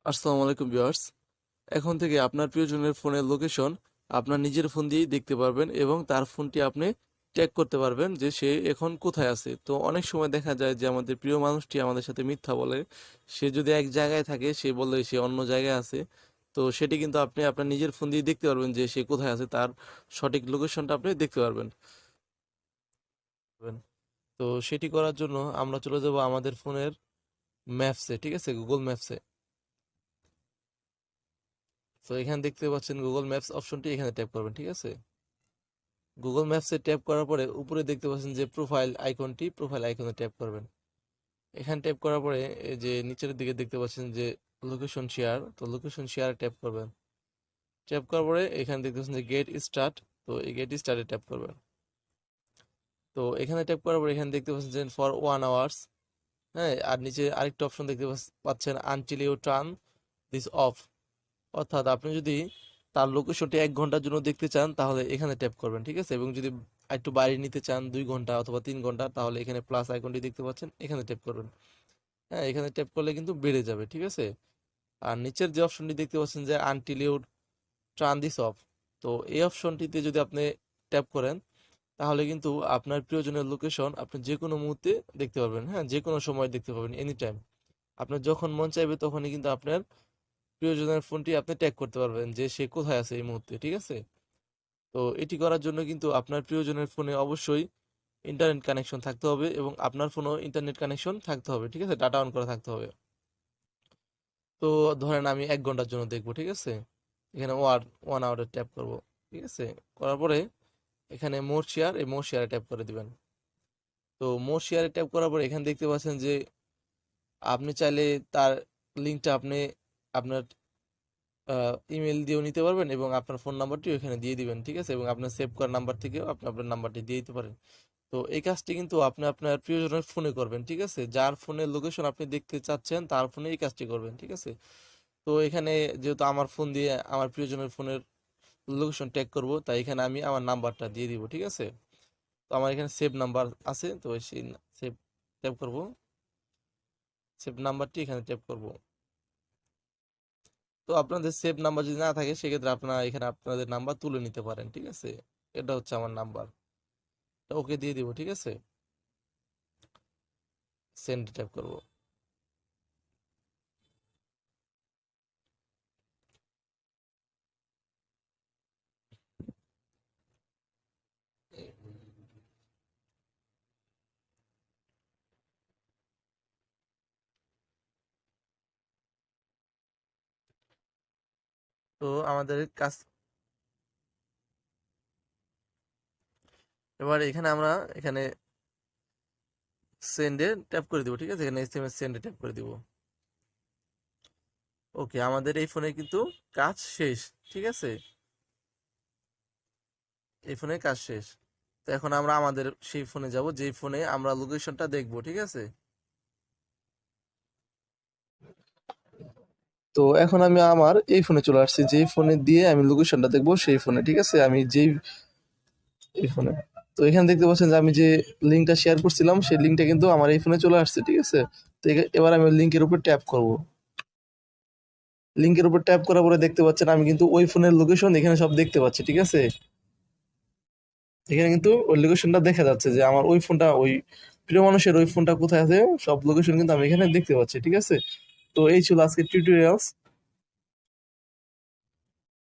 আসসালামু আলাইকুম ভিউয়ার্স। এখন থেকে আপনার প্রিয়জনের ফোনের লোকেশন আপনার নিজের ফোন দিয়েই দেখতে পারবেন এবং তার ফোনটি আপনি ট্র্যাক করতে পারবেন যে সে এখন কোথায় আছে। তো অনেক সময় দেখা যায় যে আমাদের প্রিয় মানুষটি আমাদের সাথে মিথ্যা বলে। সে যদি এক জায়গায় থাকে সে বলে সে অন্য জায়গায় আছে। তো সেটি কিন্তু আপনি আপনার নিজের ফোন দিয়ে দেখতে পারবেন যে সে কোথায় আছে, তার সঠিক লোকেশনটা আপনি দেখতে পারবেন। তো সেটি করার জন্য আমরা চলে যাব আমাদের ফোনের ম্যাপসে, ঠিক আছে, গুগল ম্যাপসে। তো এখানে দেখতে পাচ্ছেন গুগল ম্যাপস অপশনটি, এখানে ট্যাপ করবেন, ঠিক আছে। গুগল ম্যাপসে ট্যাপ করার পরে উপরে দেখতে পাচ্ছেন যে প্রোফাইল আইকনটি, প্রোফাইল আইকনে ট্যাপ করবেন। এখানে ট্যাপ করার পরে এই যে নিচের দিকে দেখতে পাচ্ছেন যে লোকেশন শেয়ার, তো লোকেশন শেয়ারে ট্যাপ করবেন। ট্যাপ করার পরে এখানে দেখতে পাচ্ছেন যে গেট স্টার্ট, তো এই গেট স্টার্টে ট্যাপ করবেন। তো এখানে ট্যাপ করার পরে এখানে দেখতে পাচ্ছেন যে ফর 1 আওয়ার্স, হ্যাঁ, আর নিচে আরেকটা অপশন দেখতে পাচ্ছেন until you turn this off, অর্থাৎ আপনি যদি তার লোকেশনটি 1 ঘন্টার জন্য দেখতে চান তাহলে এখানে ট্যাপ করবেন, ঠিক আছে। এবং যদি একটু বাড়িয়ে নিতে চান 2 ঘন্টা অথবা 3 ঘন্টা, তাহলে এখানে প্লাস আইকনটি দেখতে পাচ্ছেন, এখানে ট্যাপ করবেন। হ্যাঁ, এখানে ট্যাপ করলে কিন্তু বেড়ে যাবে, ঠিক আছে। আর নিচের যে অপশনটি দেখতে পাচ্ছেন যে until you turn this off, তো এই অপশনটিতে যদি আপনি ট্যাপ করেন তাহলে কিন্তু আপনার প্রিয়জনের লোকেশন আপনি যে কোনো মুহূর্তে দেখতে পারবেন, হ্যাঁ, যে কোনো সময় দেখতে পাবেন, এনি টাইম। আপনার যখন মন চাইবে তখনই কিন্তু আপনার প্রিয়জনের ফোনটি আপনি ট্যাগ করতে পারবেন যে সে কোথায় আছে এই মুহূর্তে, ঠিক আছে। তো এটি করার জন্য কিন্তু আপনার প্রিয়জনের ফোনে অবশ্যই ইন্টারনেট কানেকশন থাকতে হবে এবং আপনার ফোনেও ইন্টারনেট কানেকশন থাকতে হবে, ঠিক আছে, ডাটা অন করা থাকতে হবে। তো ধরেন আমি 1 ঘন্টার জন্য দেখবো, ঠিক আছে। এখানে 1 আওয়ারে ট্যাপ করব, ঠিক আছে। করার পরে এখানে মোর শেয়ার, এই মোর শেয়ারে ট্যাপ করে দিবেন। তো মোর শেয়ারে ট্যাপ করার পরে এখানে দেখতে পাচ্ছেন যে আপনি চাইলে তার লিঙ্কটা আপনি আপনার ইমেল দিয়েও নিতে পারবেন এবং আপনার ফোন নাম্বারটিও এখানে দিয়ে দিবেন, ঠিক আছে। এবং আপনার সেভ করা নাম্বার থেকেও আপনি আপনার নাম্বারটি দিয়ে দিতে পারেন। তো এই কাজটি কিন্তু আপনি আপনার প্রিয়জনের ফোনে করবেন, ঠিক আছে। যার ফোনের লোকেশন আপনি দেখতে চাচ্ছেন তার ফোনে এই কাজটি করবেন, ঠিক আছে। তো এখানে যেহেতু আমার ফোন দিয়ে আমার প্রিয়জনের ফোনের লোকেশন ট্যাগ করব, তাই এখানে আমি আমার নাম্বারটা দিয়ে দিব, ঠিক আছে। তো আমার এখানে সেভ নাম্বার আছে, তো সেই সেভ ট্যাপ করব, সেভ নাম্বারটি এখানে ট্যাপ করব। তো আপনাদের সেভ নাম্বার যদি না থাকে সেক্ষেত্রে আপনারা এখানে আপনাদের নাম্বার তুলে নিতে পারেন, ঠিক আছে। এটা হচ্ছে আমার নাম্বার, ওকে দিয়ে দিব, ঠিক আছে। সেন্ড ট্যাপ করব। তো আমাদের কাজ, এবার এখানে আমরা এখানে সেন্ডে ট্যাপ করে দিব, ঠিক আছে। এখানে এসএমএস সেন্ডে ট্যাপ করে দিব। ওকে, আমাদের এই ফোনে কিন্তু কাজ শেষ, ঠিক আছে। এই ফোনে কাজ শেষ। তো এখন আমরা আমাদের সেই ফোনে যাব যেই ফোনে আমরা লোকেশনটা দেখবো, ঠিক আছে। তো এখন আমি আমার এই ফোনে চলে আসছি, যেই ফোনে দিয়ে আমি লোকেশনটা দেখবো সেই ফোনে, ঠিক আছে। আমি যেই এই ফোনে, তো এখানে দেখতে পাচ্ছেন যে আমি যে লিঙ্কটা শেয়ার করছিলাম সেই লিঙ্কটা কিন্তু আমার এই ফোনে চলে আসছে, ঠিক আছে। তো এবার আমি লিঙ্কের উপর ট্যাপ করব। লিঙ্কের উপর ট্যাপ করার পরে দেখতে পাচ্ছেন আমি কিন্তু ওই ফোনের লোকেশন এখানে সব দেখতে পাচ্ছি, ঠিক আছে। এখানে কিন্তু ওই লোকেশনটা দেখা যাচ্ছে যে আমার ওই ফোনটা, ওই প্রিয় মানুষের ওই ফোনটা কোথায় আছে, সব লোকেশন কিন্তু আমি এখানে দেখতে পাচ্ছি, ঠিক আছে। তো এই ছিল আজকের টিউটোরিয়ালস।